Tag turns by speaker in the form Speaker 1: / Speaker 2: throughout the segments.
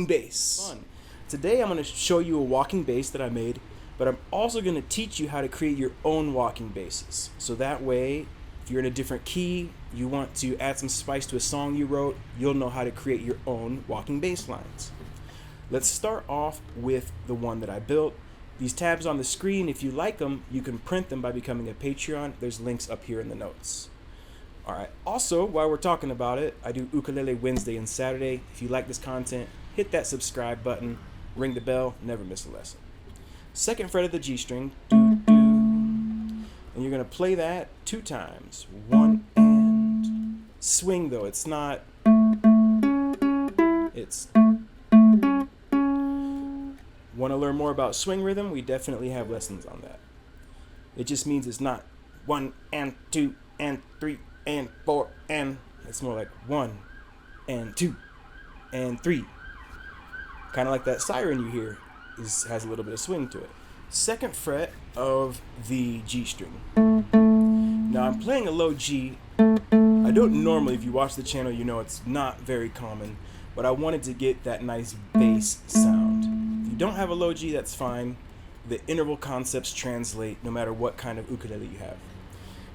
Speaker 1: walking bass. Fun. Today I'm going to show you a walking bass that I made, but I'm also going to teach you how to create your own walking basses. So that way, if you're in a different key, you want to add some spice to a song you wrote, you'll know how to create your own walking bass lines. Let's start off with the one that I built. These tabs on the screen, if you like them, you can print them by becoming a Patreon. There's links up here in the notes. Alright, also, while we're talking about it, I do Ukulele Wednesday and Saturday. If you like this content, hit that subscribe button, ring the bell, never miss a lesson. Second fret of the G string, doo doo, and you're going to play that 2 times. 1 and swing though, it's not, it's. Want to learn more about swing rhythm? We definitely have lessons on that. It just means it's not 1 and 2 and 3 and 4 and, it's more like 1 and 2 and 3. Kind of like that siren you hear has a little bit of swing to it. Second fret of the G string. Now I'm playing a low G. I don't normally, if you watch the channel, you know it's not very common, but I wanted to get that nice bass sound. If you don't have a low G, that's fine. The interval concepts translate no matter what kind of ukulele you have.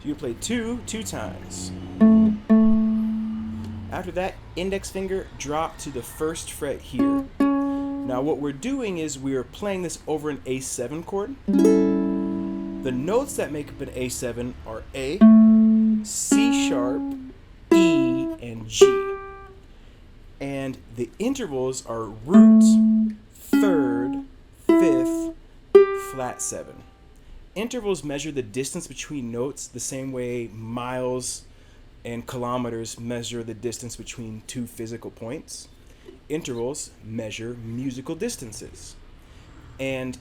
Speaker 1: So you play 2 times. After that, index finger drop to the 1st fret here. Now what we're doing is we're playing this over an A7 chord. The notes that make up an A7 are A, C sharp, E, and G. And the intervals are root, 3rd, 5th, flat 7. Intervals measure the distance between notes the same way miles and kilometers measure the distance between 2 physical points. Intervals measure musical distances. And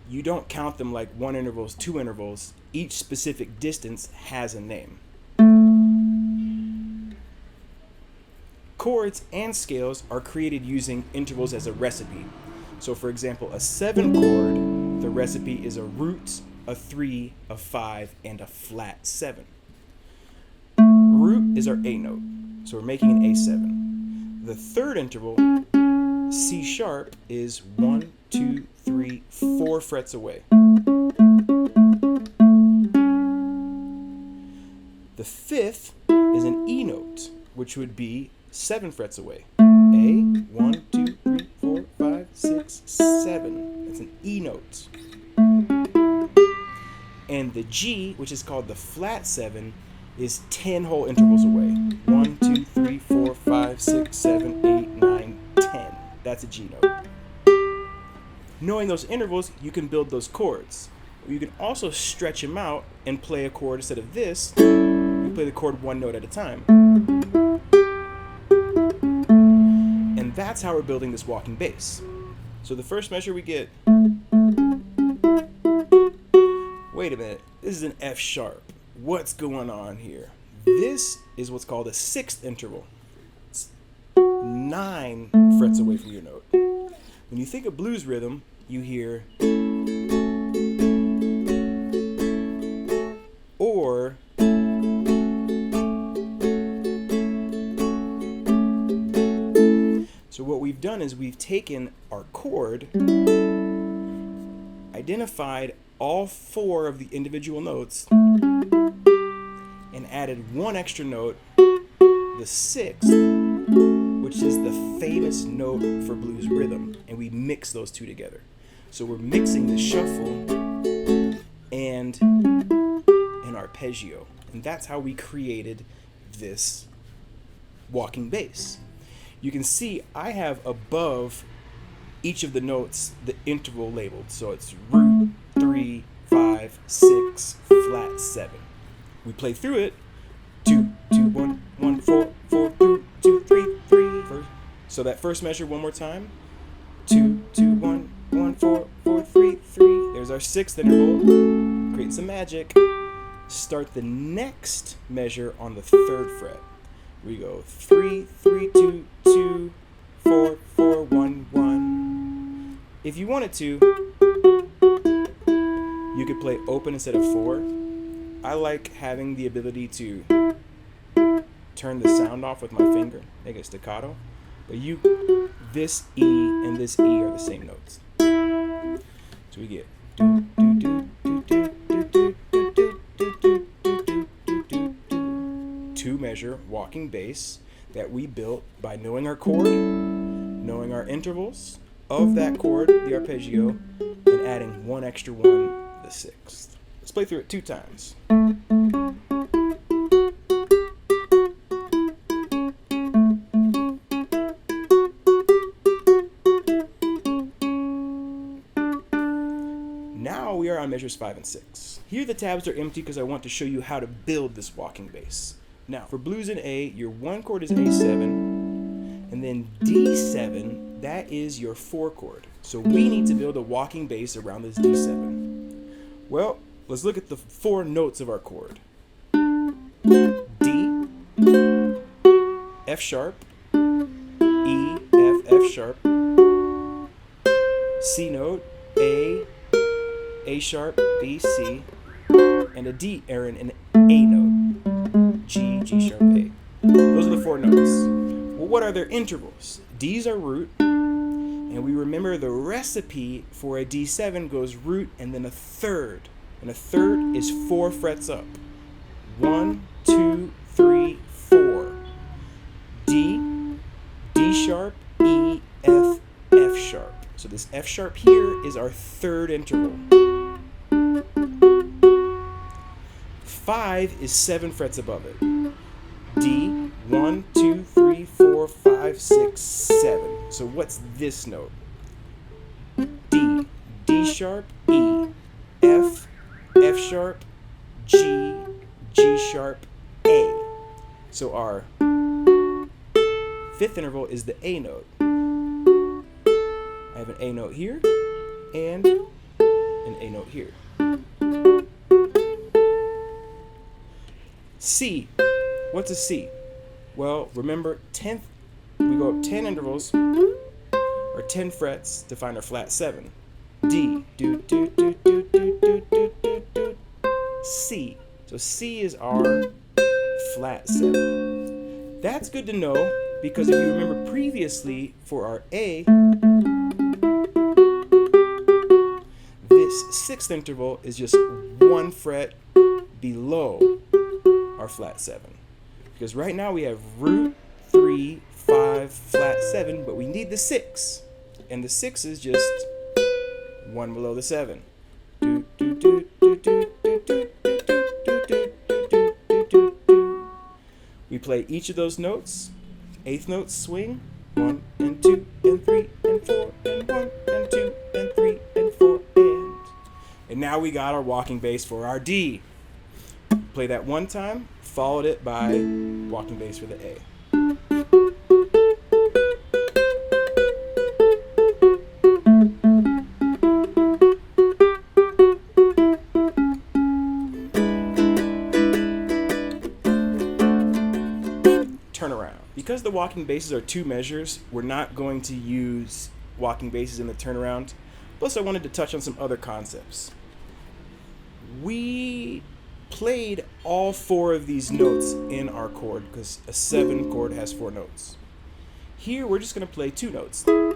Speaker 1: you don't count them like 1 intervals, 2 intervals. Each specific distance has a name. Chords and scales are created using intervals as a recipe. So for example, a 7 chord, the recipe is a root, a 3, a 5, and a flat 7. Root is our A note, so we're making an A7. The 3rd interval, C sharp, is 1, 2, 3, 4 frets away. The 5th is an E note, which would be 7 frets away. A, 1, 2, 3, 4, 5, 6, 7. That's an E note. And the G, which is called the flat 7, is 10 whole intervals away. 1, 2, 3, 4, 5, 6, 7, 8, 9, 10. That's a G note. Knowing those intervals, you can build those chords. You can also stretch them out and play a chord instead of this. You play the chord 1 note at a time. And that's how we're building this walking bass. So the first measure we get, wait a minute, this is an F sharp. What's going on here? This is what's called a 6th interval. It's 9 frets away from your note. When you think of blues rhythm, you hear or so what we've done is we've taken our chord, identified all 4 of the individual notes, and added 1 extra note, the 6th, which is the famous note for blues rhythm, and we mix those 2 together. So we're mixing the shuffle and an arpeggio, and that's how we created this walking bass. You can see I have above each of the notes the interval labeled, so it's root, 3, 5, 6, flat 7. We play through it. 2, 2, 1, 1, 4, 4, 2, 2, 3, 3. So that first measure one more time. 2, 2, 1, 1, 4, 4, 3, 3. There's our 6th interval. Create some magic. Start the next measure on the 3rd fret. We go 3, 3, 2, 2, 4, 4, 1, 1. If you wanted to, you could play open instead of 4. I like having the ability to turn the sound off with my finger, make it staccato. But this E and this E are the same notes. So we get do do do do do do do do do do do do do. Two measure walking bass that we built by knowing our chord, knowing our intervals of that chord, the arpeggio, and adding one extra one, the sixth. Let's play through it 2 times. Now we are on measures 5 and 6. Here the tabs are empty because I want to show you how to build this walking bass. Now for blues in A, your 1 chord is A7, and then D7, that is your 4 chord. So we need to build a walking bass around this D7. Well, let's look at the 4 notes of our chord. D, F sharp, E, F, F sharp, C note, A sharp, B, C, and a D, or an A note, G, G sharp, A. Those are the 4 notes. Well, what are their intervals? D's are root, and we remember the recipe for a D7 goes root and then a third. And a third is 4 frets up. 1, 2, 3, 4. D, D sharp, E, F, F sharp. So this F sharp here is our 3rd interval. 5 is 7 frets above it. D, 1, 2, 3, 4, 5, 6, 7. So what's this note? D, D sharp, E, F, F sharp, G, G sharp, A. So our 5th interval is the A note. I have an A note here and an A note here. C. What's a C? Well, remember 10th, we go up 10 intervals or 10 frets to find our flat 7. D, do, do, do, do, do, do, do, do, do. C. So C is our flat 7. That's good to know because if you remember previously for our A, this 6th interval is just 1 fret below our flat 7. Because right now we have root, 3, 5, flat 7, but we need the 6. And the 6 is just 1 below the 7. We play each of those notes. 8th notes swing. 1 and 2 and 3 and 4 and 1 and 2 and 3 and 4 and now we got our walking bass for our D. Play that one time, followed it by walking bass for the A. Turnaround. Because the walking basses are 2 measures, we're not going to use walking basses in the turnaround. Plus, I wanted to touch on some other concepts. We played all 4 of these notes in our chord because a 7 chord has 4 notes. Here we're just going to play 2 notes. I'm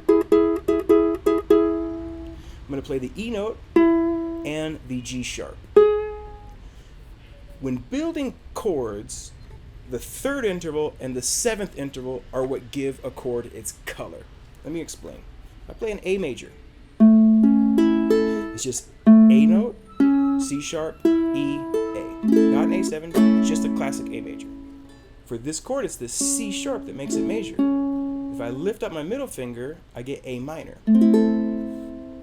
Speaker 1: going to play the E note and the G sharp. When building chords, the 3rd interval and the 7th interval are what give a chord its color. Let me explain. I play an A major. It's just A note, C sharp, E, A. Not an A7, just a classic A major. For this chord, it's the C sharp that makes it major. If I lift up my middle finger, I get A minor.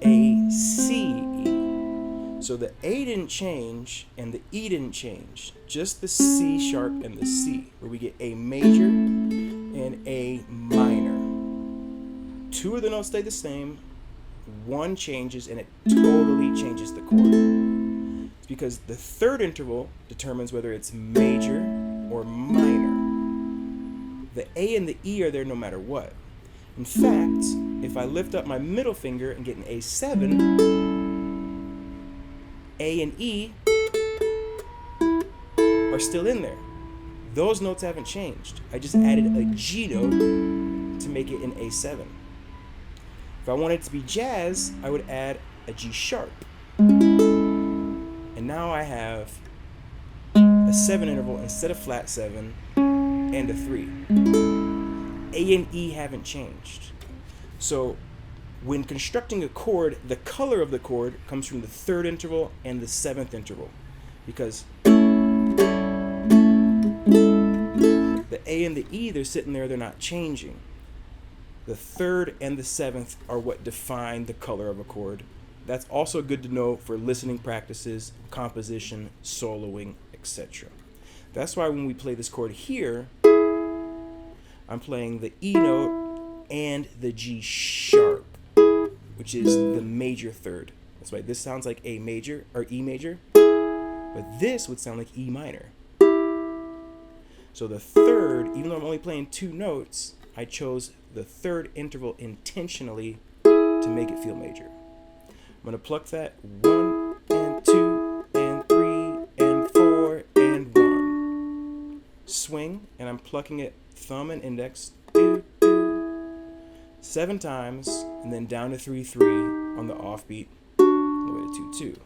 Speaker 1: A, C, E. So the A didn't change and the E didn't change. Just the C sharp and the C, where we get A major and A minor. 2 of the notes stay the same. 1 changes and it totally changes the chord. It's because the 3rd interval determines whether it's major or minor. The A and the E are there no matter what. In fact, if I lift up my middle finger and get an A7, A and E are still in there. Those notes haven't changed. I just added a G note to make it an A7. If I wanted it to be jazz, I would add a G sharp. And now I have a 7 interval instead of flat 7 and a 3. A and E haven't changed. So when constructing a chord, the color of the chord comes from the 3rd interval and the 7th interval, because the A and the E, they're sitting there, they're not changing. The 3rd and the 7th are what define the color of a chord. That's also good to know for listening practices, composition, soloing, etc. That's why when we play this chord here, I'm playing the E note and the G sharp, which is the major 3rd. That's why this sounds like A major or E major, but this would sound like E minor. So the 3rd, even though I'm only playing 2 notes, I chose the 3rd interval intentionally to make it feel major. I'm going to pluck that 1 and 2 and 3 and 4 and 1. Swing, and I'm plucking it thumb and index, 7 times, and then down to 3/3 on the offbeat, all the way to 2/2.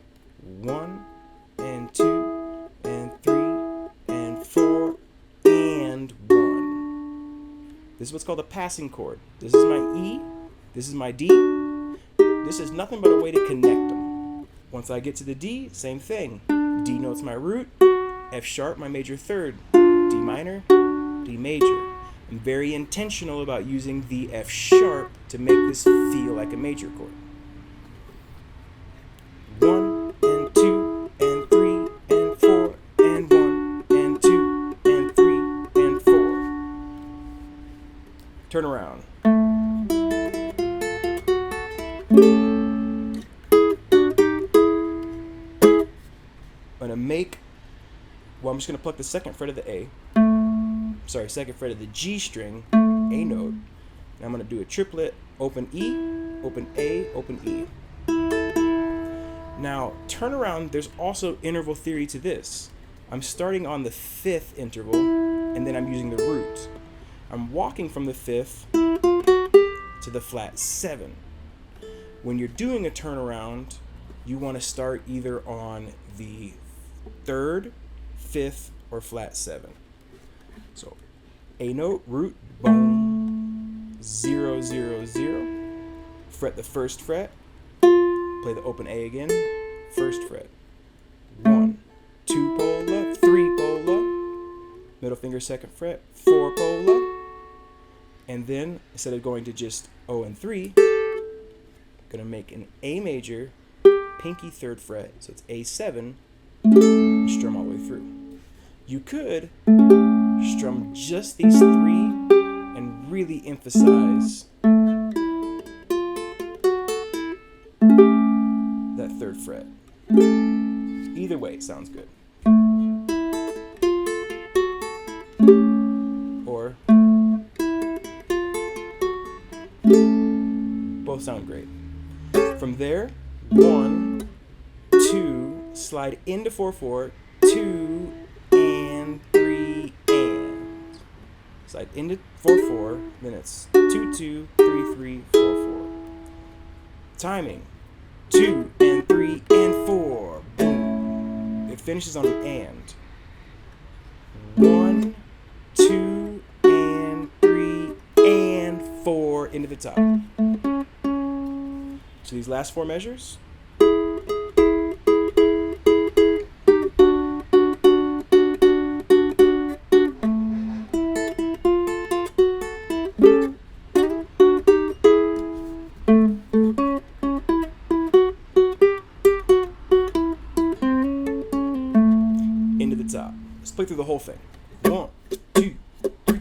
Speaker 1: 1 and 2 and 3 and 4 and 1. This is what's called a passing chord. This is my E, this is my D. This is nothing but a way to connect them. Once I get to the D, same thing. D note's my root, F sharp my major 3rd, D minor, D major. I'm very intentional about using the F sharp to make this feel like a major chord. 1 and 2 and 3 and 4 and 1 and 2 and 3 and 4. Turn around. I'm just going to pluck the 2nd fret of the A, 2nd fret of the G string, A note, and I'm going to do a triplet, open E, open A, open E. Now, turn around, there's also interval theory to this. I'm starting on the 5th interval, and then I'm using the root. I'm walking from the 5th to the flat 7. When you're doing a turnaround, you want to start either on the 3rd, 5th, or flat 7. So A note, root, boom, 0, 0, 0. Fret the 1st fret, play the open A again, 1st fret. 1, 2 pola, 3 pola, middle finger 2nd fret, 4 pola, and then instead of going to just O and 3, I'm gonna make an A major, pinky 3rd fret, so it's A7, and strum all the way through. You could strum just these 3 and really emphasize that 3rd fret. Either way, it sounds good. Or both sound great. From there, 1, 2, slide into 4/4, 2 and 3 and. Slide into 4/4, then it's 2 2 3 3 4 4. Timing 2 and 3 and 4. Boom. It finishes on an and. 1, 2 and 3 and 4 into the top. So these last 4 measures. Into the top. Let's play through the whole thing. 1, 2, 3,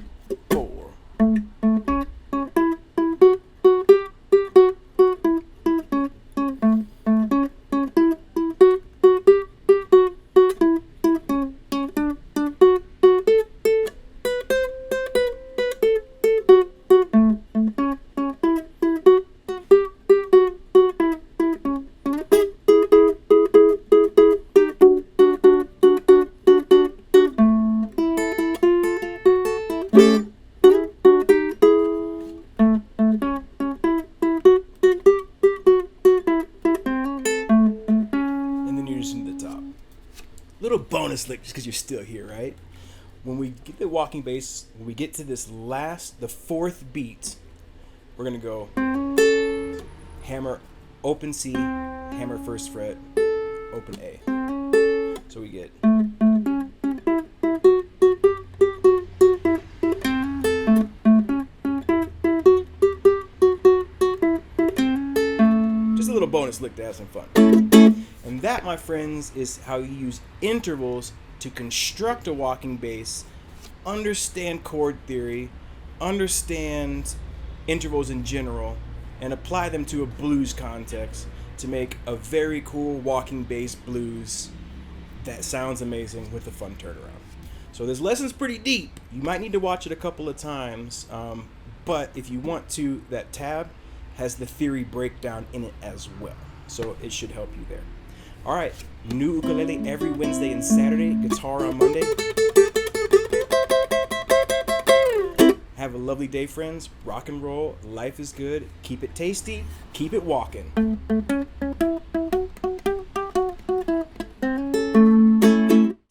Speaker 1: 4. introducing to the top. Little bonus lick just because you're still here, right? When we get the walking bass, when we get to this the fourth beat, we're gonna go hammer, open C, hammer first fret, open A. So we get just a little bonus lick to have some fun. And that, my friends, is how you use intervals to construct a walking bass, understand chord theory, understand intervals in general, and apply them to a blues context to make a very cool walking bass blues that sounds amazing with a fun turnaround. So this lesson's pretty deep. You might need to watch it a couple of times, but if you want to, that tab has the theory breakdown in it as well. So it should help you there. All right, new ukulele every Wednesday and Saturday, guitar on Monday. Have a lovely day, friends. Rock and roll. Life is good. Keep it tasty. Keep it walking.